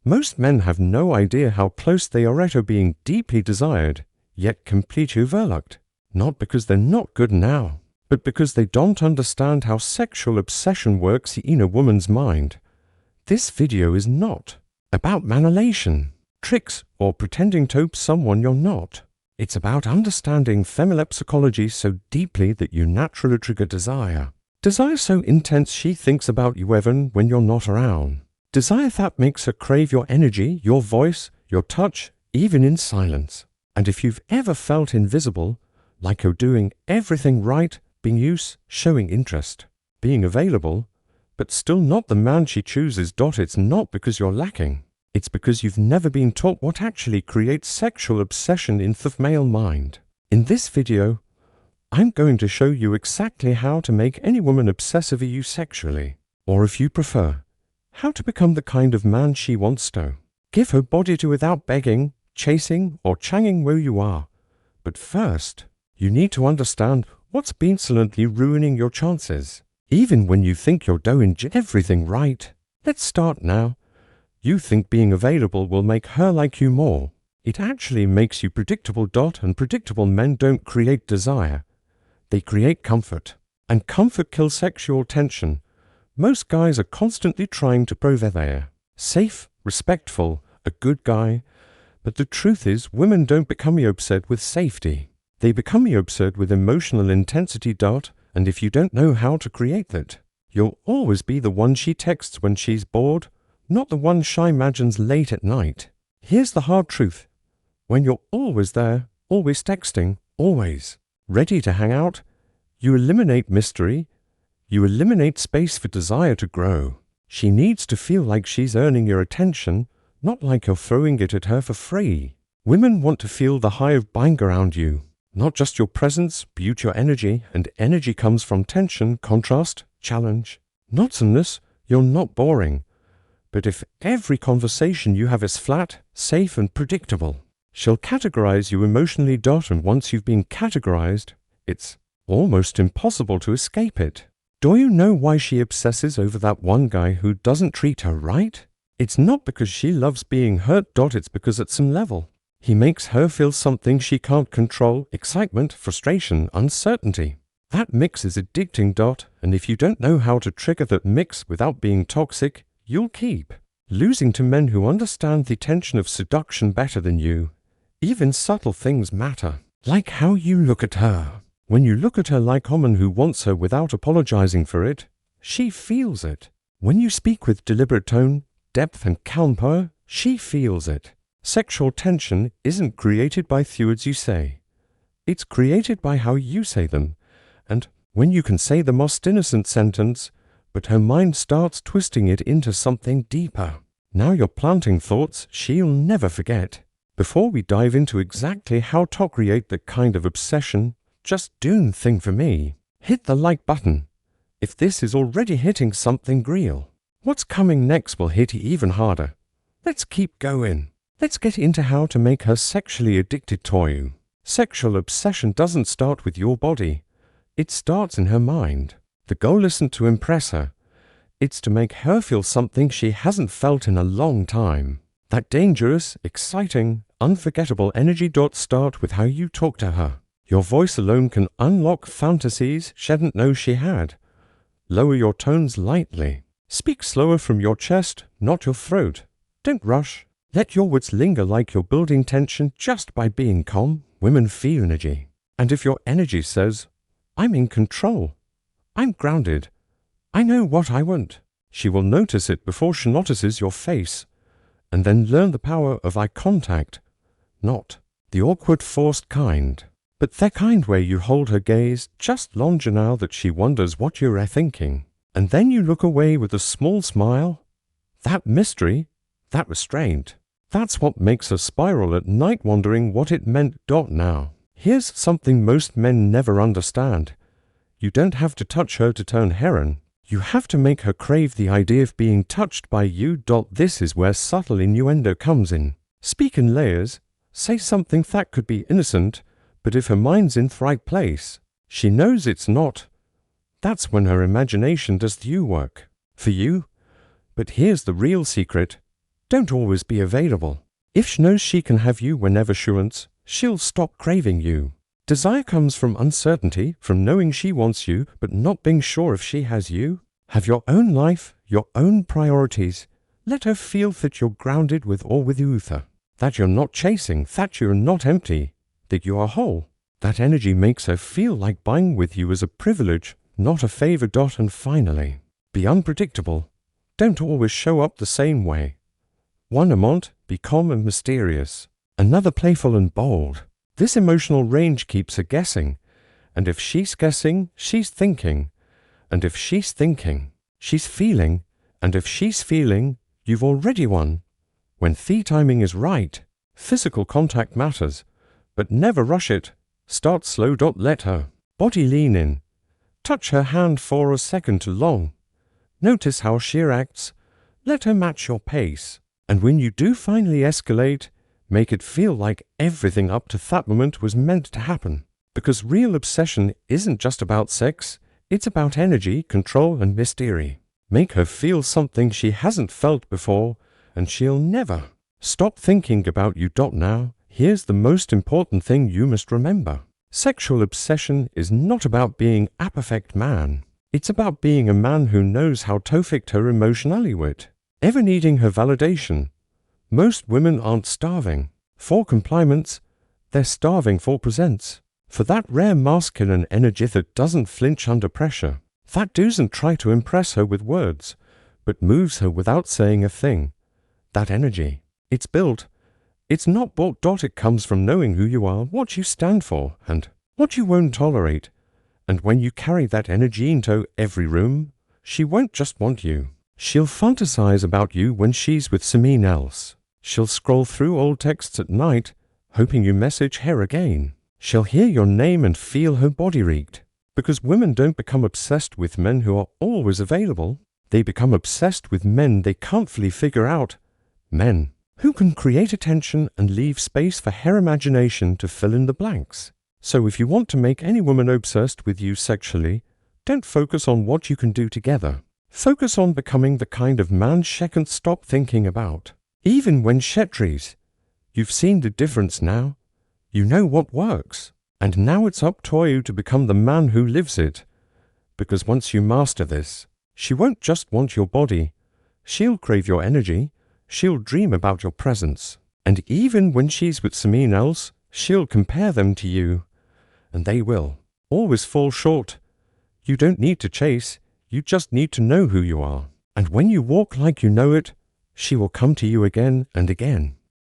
Most men have no idea how close they are to being deeply desired, yet completely overlooked. Not because they're not good now, but because they don't understand how sexual obsession works in a woman's mind. This video is not about manipulation, tricks, or pretending to be someone you're not. It's about understanding feminine psychology so deeply that you naturally trigger desire. Desire so intense she thinks about you even when you're not around. Desire that makes her crave your energy, your voice, your touch, even in silence. And if you've ever felt invisible, like you're doing everything right, being used, showing interest, being available, but still not the man she chooses, it's not because you're lacking. It's because you've never been taught what actually creates sexual obsession in the male mind. In this video, I'm going to show you exactly how to make any woman obsessive of you sexually, or if you prefer, how to become the kind of man she wants to. Give her body to without begging, chasing, or changing where you are. But first, you need to understand what's been silently ruining your chances. Even when you think you're doing everything right. Let's start now. You think being available will make her like you more. It actually makes you predictable. And predictable men don't create desire. They create comfort. And comfort kills sexual tension. Most guys are constantly trying to prove they're safe, respectful, a good guy. But the truth is, women don't become obsessed with safety. They become obsessed with emotional intensity. And if you don't know how to create that, you'll always be the one she texts when she's bored, not the one she imagines late at night. Here's the hard truth. When you're always there, always texting, always ready to hang out, you eliminate mystery. You eliminate space for desire to grow. She needs to feel like she's earning your attention, not like you're throwing it at her for free. Women want to feel the high of being around you, not just your presence, but your energy, and energy comes from tension, contrast, challenge. Not unless you're not boring. But if every conversation you have is flat, safe, and predictable, she'll categorize you emotionally. And once you've been categorized, it's almost impossible to escape it. Do you know why she obsesses over that one guy who doesn't treat her right? It's not because she loves being hurt. It's because at some level, he makes her feel something she can't control: excitement, frustration, uncertainty. That mix is addicting. And if you don't know how to trigger that mix without being toxic, you'll keep losing to men who understand the tension of seduction better than you. Even subtle things matter, like how you look at her. When you look at her like a woman who wants her without apologizing for it, she feels it. When you speak with deliberate tone, depth, and calm power, she feels it. Sexual tension isn't created by the words you say. It's created by how you say them. And when you can say the most innocent sentence, but her mind starts twisting it into something deeper, now you're planting thoughts she'll never forget. Before we dive into exactly how to create that kind of obsession, just do one thing for me. Hit the like button. If this is already hitting something real, what's coming next will hit even harder. Let's keep going. Let's get into how to make her sexually addicted to you. Sexual obsession doesn't start with your body. It starts in her mind. The goal isn't to impress her. It's to make her feel something she hasn't felt in a long time. That dangerous, exciting, unforgettable energy. Start with how you talk to her. Your voice alone can unlock fantasies she didn't know she had. Lower your tones lightly. Speak slower from your chest, not your throat. Don't rush. Let your words linger like you're building tension. Just by being calm, women feel energy. And if your energy says, "I'm in control, I'm grounded, I know what I want," she will notice it before she notices your face, and then learn the power of eye contact. Not the awkward, forced kind, but the kind where you hold her gaze just long enough that she wonders what you're thinking. And then you look away with a small smile. That mystery, that restraint, that's what makes her spiral at night wondering what it meant. Now, here's something most men never understand. You don't have to touch her to turn heron. You have to make her crave the idea of being touched by you. This is where subtle innuendo comes in. Speak in layers. Say something that could be innocent, but if her mind's in the right place, she knows it's not. That's when her imagination does the work for you. But here's the real secret. Don't always be available. If she knows she can have you whenever she wants, she'll stop craving you. Desire comes from uncertainty, from knowing she wants you, but not being sure if she has you. Have your own life, your own priorities. Let her feel that you're grounded with or without her. That you're not chasing, that you're not empty, that you are whole. That energy makes her feel like buying with you is a privilege, not a favor. And finally, be unpredictable. Don't always show up the same way. One amount, be calm and mysterious. Another playful and bold. This emotional range keeps her guessing. And if she's guessing, she's thinking. And if she's thinking, she's feeling. And if she's feeling, you've already won. When the timing is right, physical contact matters, but never rush it. Start slow. Let her body lean in. Touch her hand for a second too long. Notice how she reacts. Let her match your pace. And when you do finally escalate, make it feel like everything up to that moment was meant to happen. Because real obsession isn't just about sex, it's about energy, control, and mystery. Make her feel something she hasn't felt before, and she'll never stop thinking about you. Now, here's the most important thing you must remember. Sexual obsession is not about being a perfect man. It's about being a man who knows how to fix her emotionally with. Ever needing her validation? Most women aren't starving for compliments, they're starving for presents. For that rare masculine energy that doesn't flinch under pressure. That doesn't try to impress her with words, but moves her without saying a thing. That energy, it's built. It's not bought. It comes from knowing who you are, what you stand for, and what you won't tolerate. And when you carry that energy into every room, she won't just want you. She'll fantasize about you when she's with someone else. She'll scroll through old texts at night, hoping you message her again. She'll hear your name and feel her body reeked. Because women don't become obsessed with men who are always available. They become obsessed with men they can't fully figure out. Men who can create attention and leave space for her imagination to fill in the blanks. So if you want to make any woman obsessed with you sexually, don't focus on what you can do together. Focus on becoming the kind of man she can't stop thinking about. Even when she trees. You've seen the difference now. You know what works. And now it's up to you to become the man who lives it. Because once you master this, she won't just want your body. She'll crave your energy. She'll dream about your presence. And even when she's with someone else, she'll compare them to you. And they will always fall short. You don't need to chase. You just need to know who you are. And when you walk like you know it, she will come to you again and again.